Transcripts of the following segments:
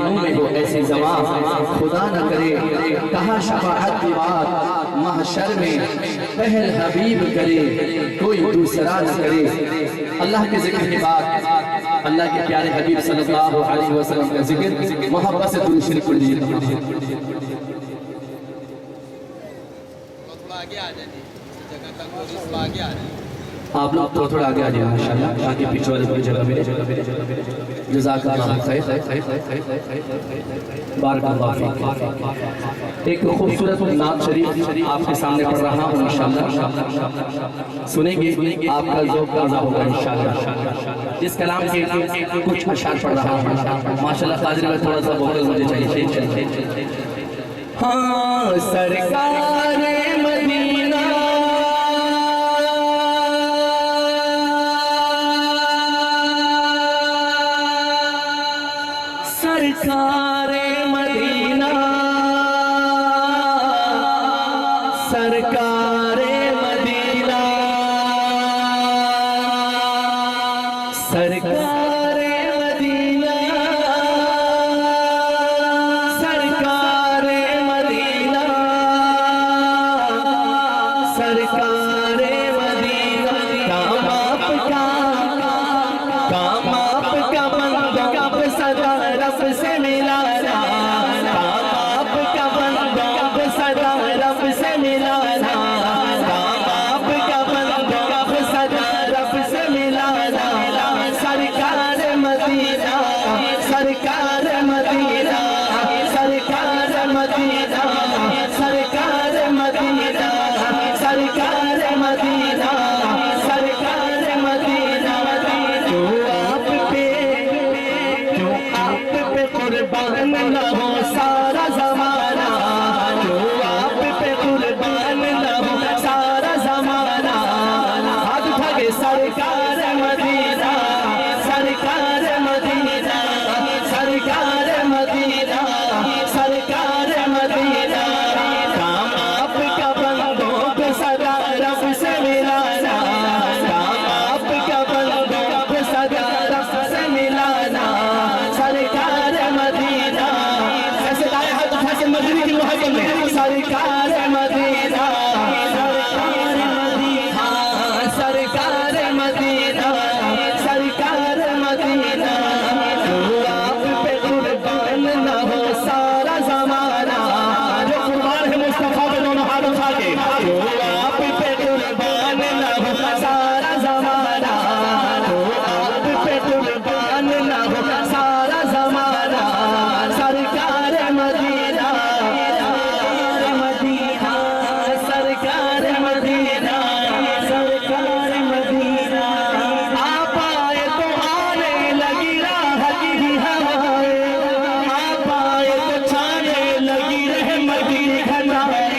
दिनों में हो ऐसी ज़बान, खुदा न करे कहा शफाअत की बात, महशर में पहल हबीब करे कोई दूसरा न करे। अल्लाह के जिक्र के बाद अल्लाह के प्यारे हबीब सल्लल्लाहु अलैहि वसल्लम का जिक्र, मोहब्बत से दुरूद शरीफ पढ़ लीजिए। आप लोग थोड़ा आगे आ जाइए माशाल्लाह, ताकि पीछे वाले पूरी जगह मेरे जज़ाकल्लाह खैर। बारकल्लाह फीक। एक खूबसूरत नात शरीफ आपके सामने पढ़ रहा हूँ इंशाअल्लाह, सुनेंगे आपका ज़ौक़ ताज़ा होगा इंशाअल्लाह। इस कलाम के कुछ अशआर पढ़ रहा हूँ माशाल्लाह। कादिर में थोड़ा सा वोकल मुझे चाहिए। हाँ सरकार मदीना सरकारे मदीना सरकारे मदीना सरकारे मदीना सरकारे मदीना सरकारे मदीना। काम आपका बंदा कब सदा रब से मिलाना, काम आपका बंदा कब सदा रब से मिलाना, काम आपका बंदा कब सदा रब से मिलाना। सरकार मदीना सरकार मदीना सरकार मदीना सरकार मदीना सरकार मदीना सरकार मदीना। जो आप पे कुर्बान न हो सारा ज़माना, जो आप पे कुर्बान न हो सारा ज़माना। हाथ उठा के सरकार मदीना सरकार मदीना सरकार मदीना सरकार मदीना। काम आपका बंदों को सदा रब से मिलाना, काम आपका बंदों को सदा रब से मिलाना। सरकार मदीना ऐसे दाएं हाथ उठा के मदीने की मोहब्बत में सरकार मदीना सरकार मदीना सरकार मदीना सरकार मदीना। जो आप पे कुर्बान न हो सारा ज़माना, जो कुर्बान है मुस्तफा पे दोनों हाथ उठा के, जो आप पे कुर्बान न हो सारा ज़माना, जो आप पे कुर्बान न हो सारा ज़माना। सरकार मदीना सरकार मदीना सरकार मदीना। आप आए तो आने लगी राहत की हवाएं, आप आए तो छाने लगी रहमत की घटाएं,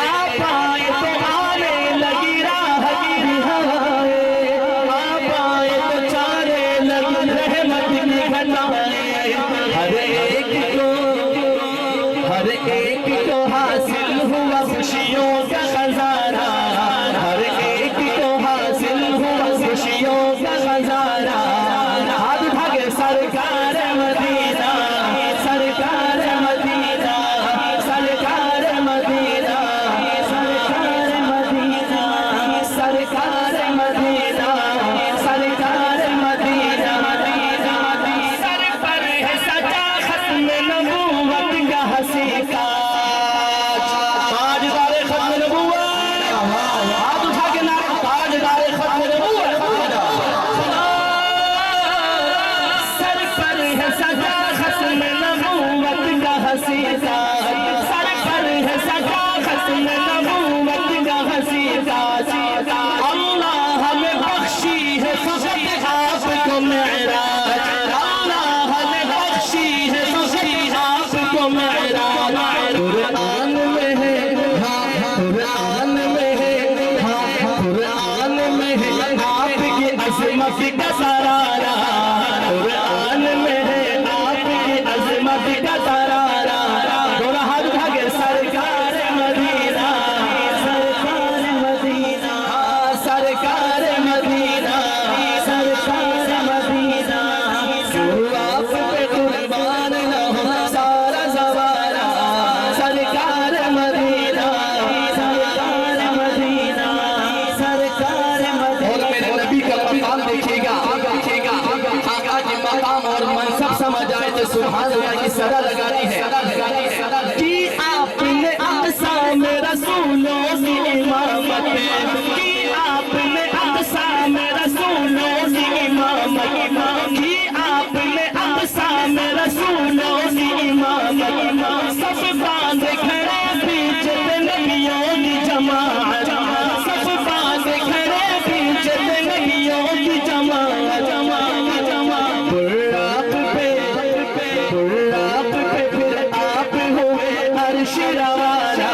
आप आए तो आने लगी राहत की हवाएं, आप आए तो छाने लगी रहमत की घटाएं। हर एक को हासिल हुआ खुशियों का खजाना, हर एक को हासिल हुआ खुशियों का खजाना। हाथ उठा के सरकार मदीना सरकार मदीना सरकार मदीना सरकार मदीना सरकार मदीना सरकार मदीना। सर पर है सजा खत्म नबूवत का हसी ताज, ताजदारे खत्म नबूवत। हाथ उठा के नारे ताजदारे खत्म नबूवत। सर पर है सजा खत्म नबूवत का हसी ताज, सर पर है सजा खत्म नबूवत का हसी ताज। अल्लाह हमें बख्शी है फकत आपको मेराज, अल्लाह हमें बख्शी है फकत आपको मेराज। कुरान में है कुरान में है कुरान में है आपकी अज़मत का सरारा, कुरान में है आपकी अज़मत का सरारा। दोनों हाथ उठा के सरकार मदीना सरकार मदीना सरकार मदीना सरकार मदीना। जो आप पे समझ आए तो सुभान अल्लाह की सदा लगानी है कि आपने अक़साम रसूलों की इमामत की, आपने अक़साम रसूलों की इमामत की, आपने अक़साम रसूलों की इमामत, सब बांध खड़े बीच नबियों की जमात, सब बांध खड़े बीच नबियों की जमात, बुर्राक पे फिर आप हुए अर्श रवाना,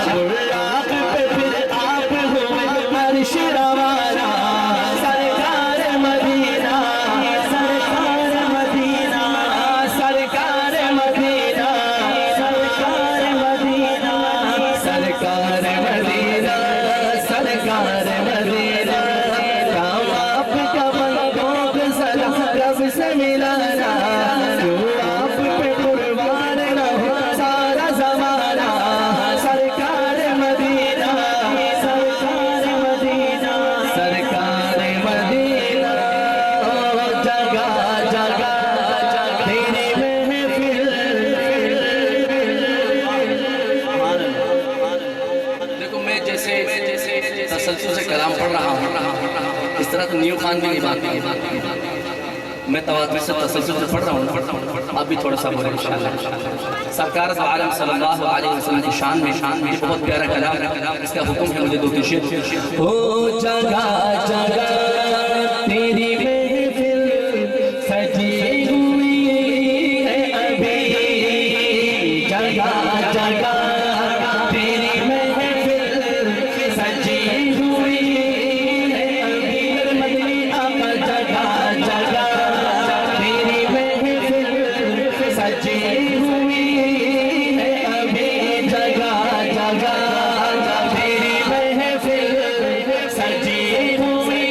बुर्राक पे फिर आप हुए अर्श रवाना, सरकार मदीना, सरकार मदीना, सरकार मदीना, सरकार मदीना, सरकार मदीना, सरकार मदीना, काम आपका बंदों को सलाम रब से मिलाना, जो आप पे कुर्बान न हो सारा ज़माना, सरकार मदीना, सरकार मदीना, सरकार मदीना, जगह जगह तेरी महफिल। देखो मैं जैसे तसल्सल से कलाम पढ़ रहा हूँ, इस तरह तो न्यू खान भी नहीं बात, मैं तवाज़ुन से तसल्सल से पढ़ रहा हूँ, आप भी थोड़ा सा बोलें इंशाअल्लाह। सरकार दो आलम सल्लल्लाहु अलैहि वसल्लम की शान में बहुत प्यारा कलाम, इसका हुक्म है मुझे दो तीन शेर। हो जगह जगह तेरी महफिल सजी हुई है अभी, जगह जगह तेरी महफिल सजी हुई है अभी, मदनी आका जगह जगह तेरी महफिल सजी हुई है अभी, जगह जगह तेरी महफिल सजी हुई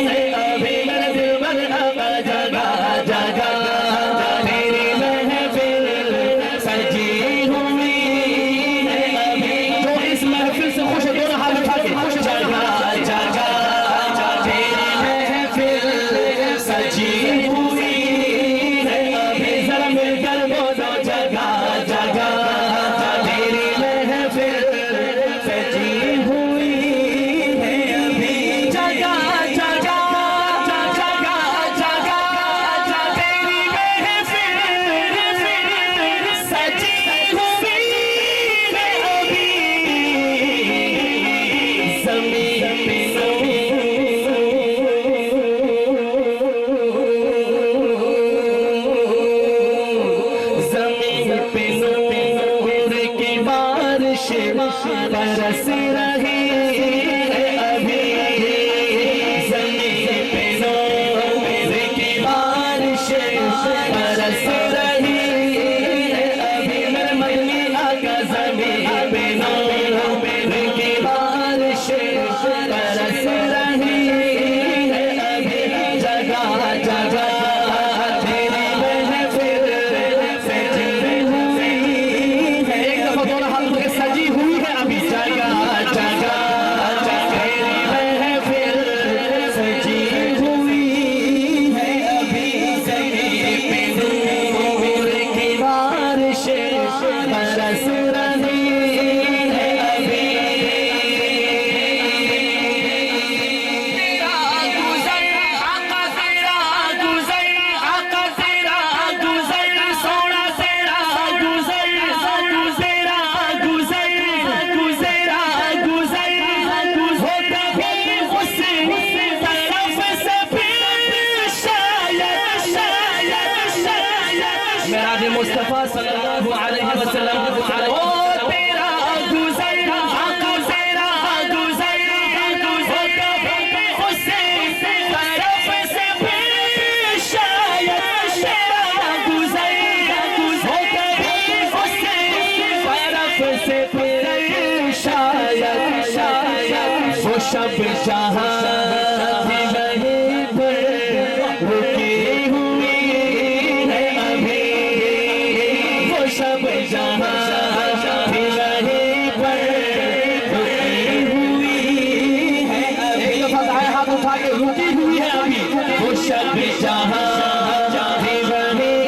है अभी, दिलबर आका जगह जगह तेरी महफिल सजी हुई है अभी। जो इस महफिल से खुश है दोनों हाथ उठा के, जगह जगह तेरी महफिल सजी हुई है अभी, जरा मिलकर बोलो जगह जगह तेरी महफिल सजी हुई है अभी, जगह जगह जगह जगह तेरी महफिल सजी हुई है अभी, ज़मीन पे ज़मीन पे नूर की बारिश बरस रही है अभी, ज़मीन पे नूर की बारिश बरस रही है अभी, मेरे मदनी आका ज़मीन पे नूर की बारिश बरस रही है अभी, जगह जगह तेरी महफिल सजी हुई है। एक दफा दोनों हाथ उठा के सजी हुई है अभी, जगह जगह तेरी महफिल सजी हुई है अभी, ज़मीन पे नूर की बारिश बरस रही है अभी, तेरा गुज़र आका तेरा गुज़र, आका तेरा गुज़र, सोना तेरा गुज़र, गुज़रा गुज़र, गुज़रा गुज़र, हो कभी उस तरफ से फिर शायद शायद शायद मेरा जी मुस्तफ़ा सल्लल्लाहु अलैहि वसल्लम ओ तेरा गुज़र आका तेरा गुज़र, हो कभी उस तरफ से फिर शायद तेरा गुज़र, हो कभी उस तरफ से फिर शायद शायद वो शब जहाँ भी वहीं पर रुकी हुई है अभी, वो शब जहाँ भी वहीं पर रुकी हुई है अभी, एक दफा दाएं हाथ उठा के रुकी हुई है अभी, वो शब जहाँ भी वहीं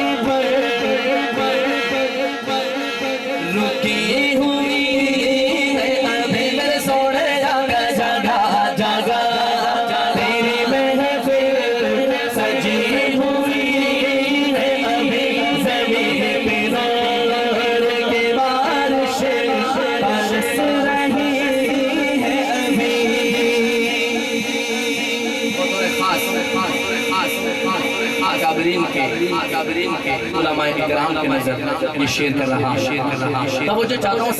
उलमाए इकराम के नजर ये शेर कर रहा तब वो जो चाहता हूँ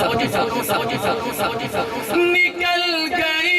निकल गई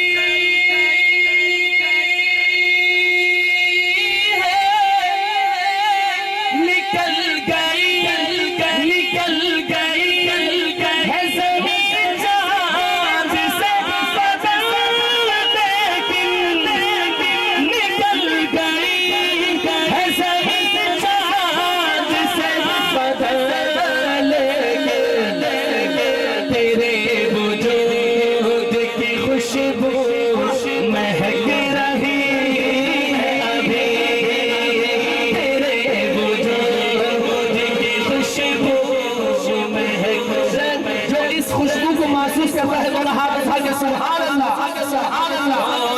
खुशबू को महसूस करता है। सुभान अल्लाह, सुभान अल्लाह।